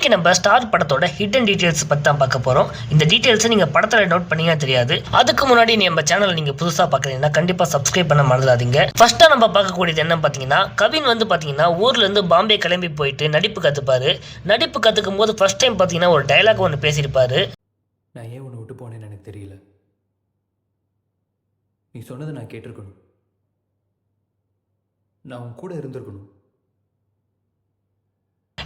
இன்னைக்கு நம்ம ஸ்டார் படத்தோட ஹிடன் டீடைல்ஸ் பத்தி தான் பார்க்க போறோம். இந்த டீடைல்ஸ் நீங்க படத்துல நோட் பண்ணீங்கன்னா தெரியாது. அதுக்கு முன்னாடி நம்ம சேனல் நீங்க புதுசா பார்க்கறீங்கன்னா கண்டிப்பா சப்ஸ்கிரைப் பண்ண மறந்துடாதீங்க. ஃபர்ஸ்டா நம்ம பார்க்கக்கூடியது என்ன பாத்தீங்கன்னா, கவின் வந்து பாத்தீங்கன்னா ஊர்ல இருந்து பாம்பே கிளம்பி போயிட்டு நடிப்பு கத்துப்பாரு. நடிப்பு கத்துக்கும் போது ஃபர்ஸ்ட் டைம் பாத்தீங்கன்னா ஒரு டயலாக் ஒன்று பேசியிருப்பாரு. நான் ஏன் உன்னை விட்டு போனேன்னு எனக்கு தெரியல. நீ சொன்னதை நான் கேட்டிருக்கணும். நான் உன் கூட இருந்திருக்கணும்.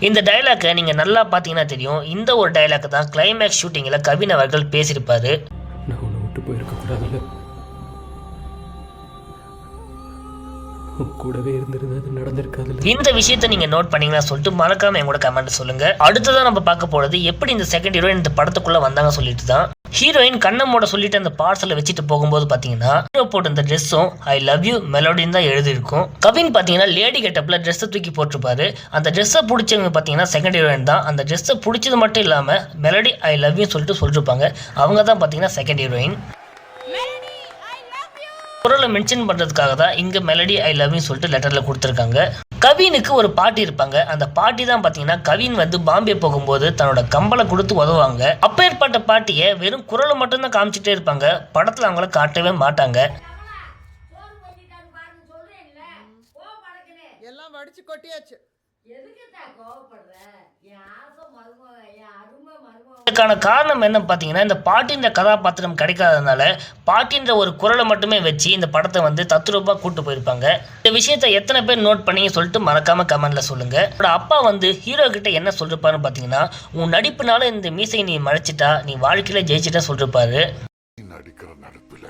இந்த டயலாக்கை நீங்க நல்லா பாத்தீங்கன்னா தெரியும். இந்த ஒரு டயலாக் தான் கிளைமேக்ஸ் ஷூட்டிங்ல கவின் அவர்கள் பேசியிருப்பாரு. நான் உன்னை விட்டு போயிருக்க கூடாதுல்ல. கூடவே இருந்திருந்தது நடந்திருக்காதுல்ல. இந்த விஷயத்தை நீங்க நோட் பண்ணீங்கன்னா சொல்லிட்டு மறக்காம எங்களோட கமெண்ட் சொல்லுங்க. அடுத்ததான் நம்ம பார்க்க போறது எப்படி இந்த செகண்ட் ஹீரோயின் இந்த படத்துக்குள்ள வந்தாங்க சொல்லிட்டு தான். ஹீரோயின் கண்ணமோட சொல்லிட்டு அந்த பார்சலை வச்சுட்டு போகும்போது பாத்தீங்கன்னா ஹீரோ போட்டு இந்த ட்ரெஸ்ஸும் ஐ லவ் யூ மெலோடின்னு தான் எழுதியிருக்கும். கவின் பாத்தீங்கன்னா லேடி கெட்டப்ல ட்ரெஸ்ஸை தூக்கி போட்டிருப்பாரு. அந்த ட்ரெஸ்ஸை பிடிச்சவங்க பாத்தீங்கன்னா செகண்ட் ஹீரோயின் தான். அந்த ட்ரெஸ்ஸை பிடிச்சது மட்டும் இல்லாம மெலோடி ஐ லவ் யூ சொல்லிட்டு சொல்லிருப்பாங்க. அவங்க தான் பாத்தீங்கன்னா செகண்ட் ஹீரோயின். குரலை மென்ஷன் பண்றதுக்காக தான் இங்க மெலடி ஐ லவ் யூ சொல்லிட்டு லெட்டர்ல கொடுத்துருக்காங்க. கவினுக்கு ஒரு பாட்டி இருப்பாங்க. அந்த பாட்டி தான் பாத்தீங்கன்னா கவின் வந்து பாம்பே போகும்போது தன்னோட கம்பளை கொடுத்து உதவுவாங்க. அப்பேற்பட்ட பாட்டியை வெறும் குரலை மட்டும் தான் காமிச்சிட்டே இருப்பாங்க. படத்துல அவங்கள காட்டவே மாட்டாங்க. இதுக்கான காரணம் என்ன பாத்தீங்கன்னா, இந்த பாட்டின்ற கதாபாத்திரம் கிடைக்காததுனால பாட்டின்ற ஒரு குரலை மட்டுமே வச்சு இந்த படத்தை வந்து தத்ரூபா கூட்டு போயிருப்பாங்க. இந்த விஷயத்தை எத்தனை பேர் நோட் பண்ணீங்க சொல்லிட்டு மறக்காம கமெண்ட்ல சொல்லுங்க. அப்பா வந்து ஹீரோ கிட்ட என்ன சொல்லிருப்பாருன்னு பாத்தீங்கன்னா, உன் நடிப்புனால இந்த மீசையை நீ மறைச்சிட்டா நீ வாழ்க்கையில ஜெயிச்சிட்டா சொல்லிருப்பாரு. நடிக்கிற நடிப்புல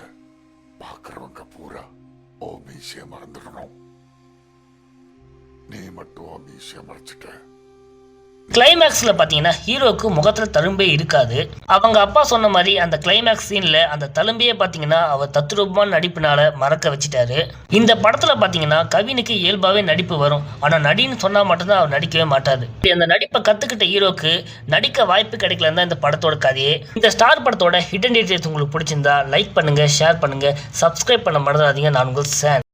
பாக்குறவங்க பூரா ஓ மீசைய மறந்துடணும், நீ மட்டும் ஓ மீசைய மறைச்சிட்ட. கிளைமேக்ஸ்ல பாத்தீங்கன்னா ஹீரோக்கு முகத்துல தழும்பே இருக்காது. அவங்க அப்பா சொன்ன மாதிரி அந்த கிளைமேக்ஸ் சீன்ல அந்த தழும்பையே பாத்தீங்கன்னா அவர் தத்ரூபமான நடிப்புனால மறக்க வச்சுட்டாரு. இந்த படத்துல பாத்தீங்கன்னா கவினுக்கு இயல்பாவே நடிப்பு வரும். ஆனா நடின்னு சொன்னா மட்டும்தான் அவர் நடிக்கவே மாட்டாரு. அந்த நடிப்பை கத்துக்கிட்ட ஹீரோக்கு நடிக்க வாய்ப்பு கிடைக்கலன்னு தான் இந்த படத்தோட கதையே. இந்த ஸ்டார் படத்தோட ஹிடன் டீடைல்ஸ் உங்களுக்கு பிடிச்சிருந்தா லைக் பண்ணுங்க, ஷேர் பண்ணுங்க, சப்ஸ்கிரைப் பண்ண மறந்துடாதீங்க. நான் உங்கள் சேன்.